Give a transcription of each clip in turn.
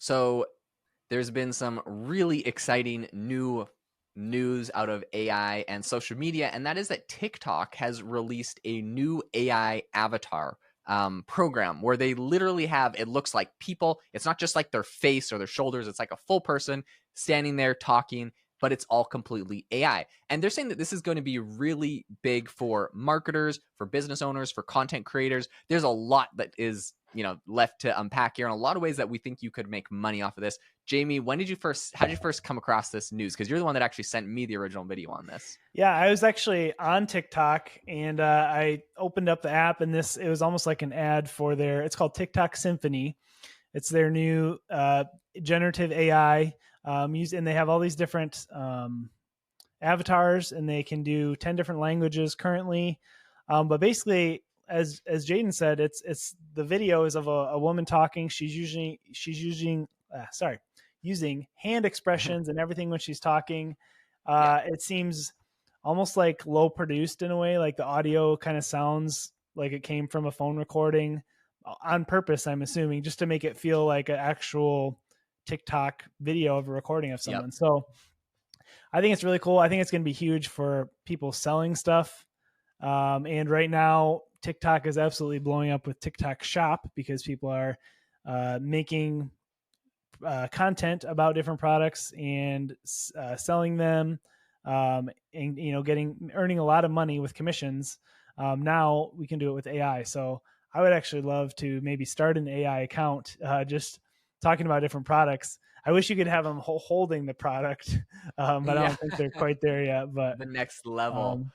So there's been some really exciting new news out of AI and social media, and that is that TikTok has released a new AI avatar program where they literally have, it looks like people. It's not just like their face or their shoulders. It's like a full person standing there talking, but it's all completely AI. And they're saying that this is going to be really big for marketers, for business owners, for content creators. There's a lot that is, left to unpack here, and a lot of ways that we think you could make money off of this. Jamie, how did you first come across this news? Because you're the one that actually sent me the original video on this. Yeah, I was actually on TikTok and I opened up the app, and it was almost like an ad for it's called TikTok Symphony. It's their new generative AI and they have all these different avatars, and they can do 10 different languages currently. But basically, as Jaden said, it's the video is of a woman talking. She's using hand expressions and everything when she's talking. It seems almost like low produced in a way, like the audio kind of sounds like it came from a phone recording on purpose, I'm assuming, just to make it feel like an actual TikTok video of a recording of someone. Yep. So I think it's really cool. I think it's going to be huge for people selling stuff. And right now, TikTok is absolutely blowing up with TikTok Shop because people are making content about different products and selling them, and earning a lot of money with commissions. Now we can do it with AI. So I would actually love to maybe start an AI account, just talking about different products. I wish you could have them holding the product, but I don't think they're quite there yet. But the next level.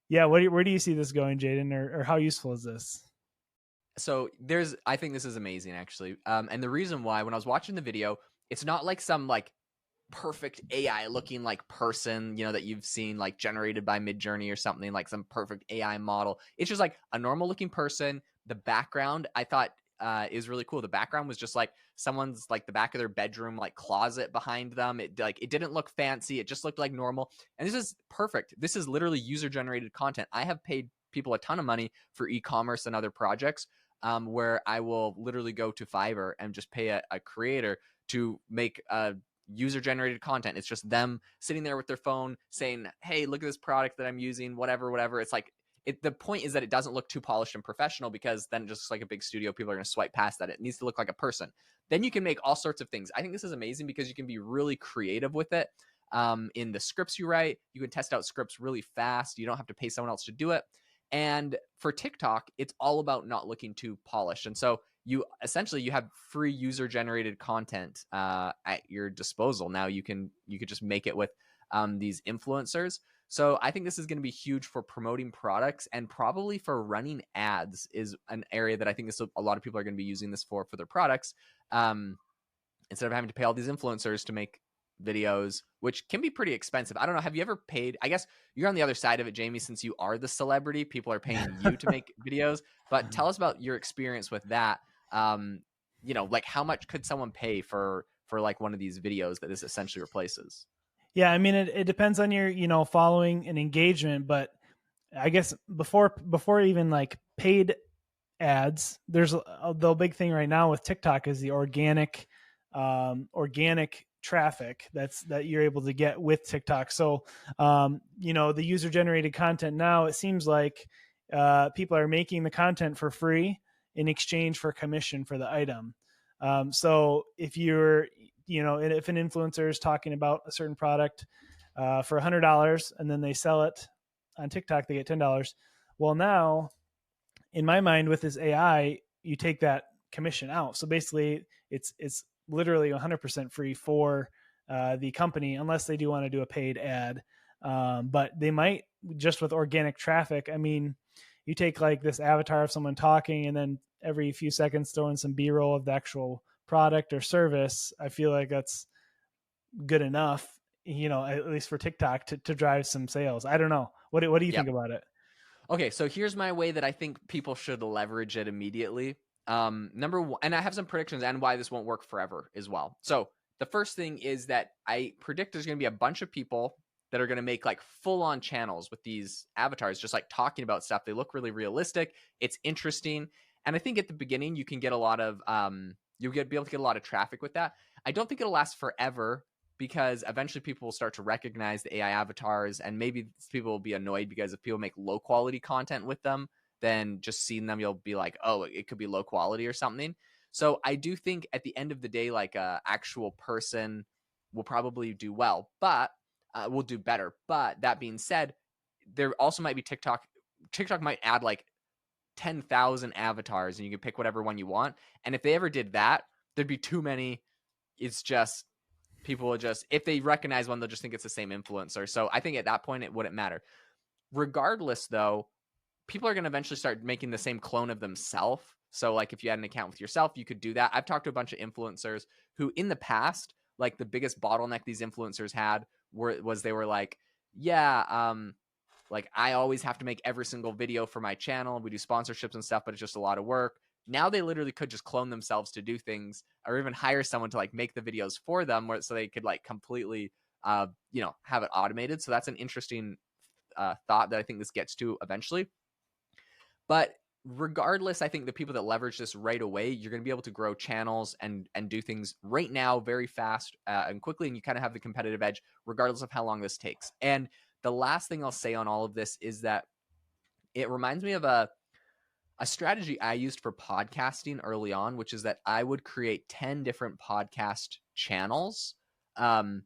Where do you see this going, Jaden, or how useful is this? So I think this is amazing, actually. And the reason why, when I was watching the video, it's not like some perfect AI looking person, that you've seen generated by Midjourney or something, like some perfect AI model. It's just like a normal looking person. The background, I thought, is really cool. The background was just someone's the back of their bedroom, closet behind them. It didn't look fancy. It just looked like normal. And this is perfect. This is literally user generated content. I have paid people a ton of money for e-commerce and other projects, where I will literally go to Fiverr and just pay a creator to make user generated content. It's just them sitting there with their phone saying, hey, look at this product that I'm using, whatever. It's the point is that it doesn't look too polished and professional, because then just like a big studio, people are going to swipe past that. It needs to look like a person. Then you can make all sorts of things. I think this is amazing because you can be really creative with it. In the scripts you write, you can test out scripts really fast. You don't have to pay someone else to do it. And for TikTok, it's all about not looking too polished. And so you have free user generated content at your disposal. Now you could just make it with these influencers. So I think this is going to be huge for promoting products, and probably for running ads is an area that I think a lot of people are going to be using this for their products. Instead of having to pay all these influencers to make videos, which can be pretty expensive. I don't know. Have you ever paid? I guess you're on the other side of it, Jamie, since you are the celebrity. People are paying you to make videos. But tell us about your experience with that. How much could someone pay for one of these videos that this essentially replaces? Yeah, I mean, it depends on your, following and engagement, but I guess before even paid ads, there's the big thing right now with TikTok is the organic traffic that you're able to get with TikTok. So, the user generated content now, it seems like people are making the content for free in exchange for commission for the item. So if if an influencer is talking about a certain product for $100 and then they sell it on TikTok, they get $10. Well, now in my mind with this AI, you take that commission out. So basically it's literally 100% free for the company, unless they do want to do a paid ad. But they might, just with organic traffic. I mean, you take this avatar of someone talking and then every few seconds throw in some B-roll of the actual product or service. I feel like that's good enough, at least for TikTok to drive some sales. I don't know. What do you think about it? Okay, so here's my way that I think people should leverage it immediately. Number one, and I have some predictions and why this won't work forever as well. So the first thing is that I predict there's going to be a bunch of people that are going to make full-on channels with these avatars, just talking about stuff. They look really realistic. It's interesting. And I think at the beginning, you can get a lot of You'll be able to get a lot of traffic with that. I don't think it'll last forever because eventually people will start to recognize the AI avatars, and maybe people will be annoyed because if people make low quality content with them, then just seeing them, you'll be like, oh, it could be low quality or something. So I do think at the end of the day, like a actual person will probably do well, but will do better. But that being said, there also might be TikTok. TikTok might add like 10,000 avatars and you can pick whatever one you want. And if they ever did that, there'd be too many. It's just people will just, if they recognize one, they'll just think it's the same influencer. So I think at that point, it wouldn't matter. Regardless, though, people are going to eventually start making the same clone of themselves. So like if you had an account with yourself, you could do that. I've talked to a bunch of influencers who in the past, like the biggest bottleneck these influencers had was they were like, yeah, like I always have to make every single video for my channel. We do sponsorships and stuff, but it's just a lot of work. Now they literally could just clone themselves to do things, or even hire someone to like make the videos for them, so they could like completely, have it automated. So that's an interesting thought that I think this gets to eventually. But regardless, I think the people that leverage this right away, you're going to be able to grow channels and do things right now very fast and quickly, and you kind of have the competitive edge regardless of how long this takes. And the last thing I'll say on all of this is that it reminds me of a strategy I used for podcasting early on, which is that I would create 10 different podcast channels. And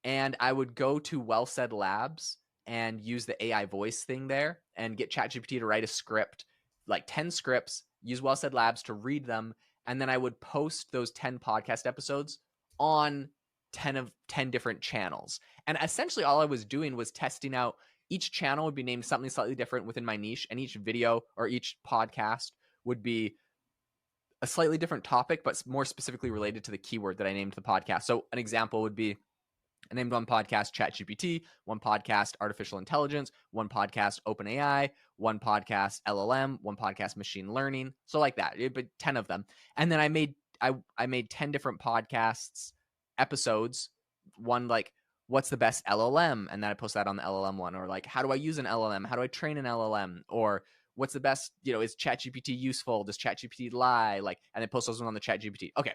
I would go to Well Said Labs and use the AI voice thing there and get ChatGPT to write a script, like 10 scripts, use Well Said Labs to read them. And then I would post those 10 podcast episodes on 10 different channels. And essentially all I was doing was testing out, each channel would be named something slightly different within my niche, and each video or each podcast would be a slightly different topic, but more specifically related to the keyword that I named the podcast. So an example would be, I named one podcast ChatGPT, one podcast artificial intelligence, one podcast OpenAI, one podcast LLM, one podcast machine learning. So like that, but 10 of them. And then I made 10 different podcasts episodes, one like what's the best LLM, and then I post that on the LLM one, or like how do I use an LLM, how do I train an LLM, or what's the best, is ChatGPT useful, does ChatGPT lie, like, and then post those on the ChatGPT. Okay,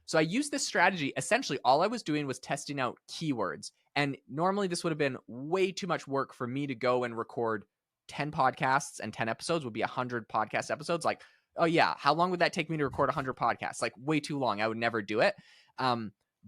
so I used this strategy. Essentially all I was doing was testing out keywords, and normally this would have been way too much work for me to go and record 10 podcasts, and 10 episodes would be 100 podcast episodes. Like, oh yeah, how long would that take me to record 100 podcasts? Like way too long. I would never do it.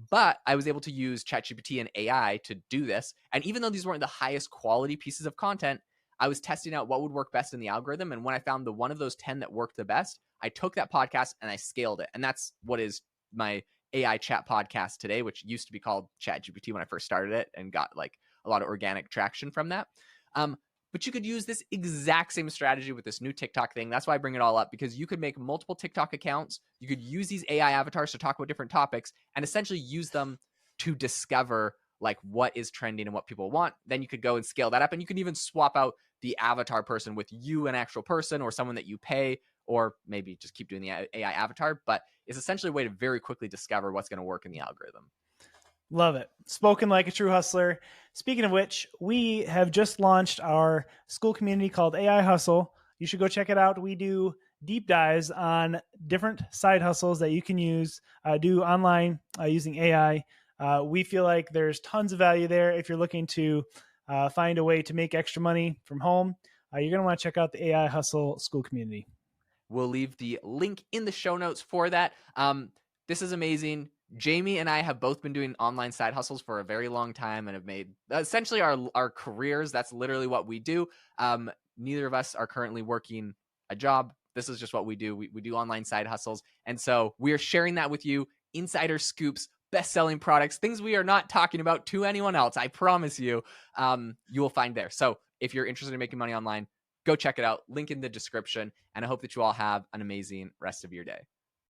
But I was able to use ChatGPT and AI to do this. And even though these weren't the highest quality pieces of content, I was testing out what would work best in the algorithm. And when I found the one of those 10 that worked the best, I took that podcast and I scaled it. And that's what is my AI chat podcast today, which used to be called ChatGPT when I first started it and got like a lot of organic traction from that. But you could use this exact same strategy with this new TikTok thing. That's why I bring it all up, because you could make multiple TikTok accounts. You could use these AI avatars to talk about different topics and essentially use them to discover like what is trending and what people want. Then you could go and scale that up, and you can even swap out the avatar person with you, an actual person, or someone that you pay, or maybe just keep doing the AI avatar. But it's essentially a way to very quickly discover what's going to work in the algorithm. Love it. Spoken like a true hustler. Speaking of which, we have just launched our school community called AI Hustle. You should go check it out. We do deep dives on different side hustles that you can use, do online using AI. We feel like there's tons of value there. If you're looking to find a way to make extra money from home, you're going to want to check out the AI Hustle school community. We'll leave the link in the show notes for that. This is amazing. Jamie and I have both been doing online side hustles for a very long time and have made essentially our careers. That's literally what we do. Neither of us are currently working a job. This is just what we do. We do online side hustles. And so we are sharing that with you. Insider scoops, best-selling products, things we are not talking about to anyone else. I promise you, you will find there. So if you're interested in making money online, go check it out. Link in the description. And I hope that you all have an amazing rest of your day.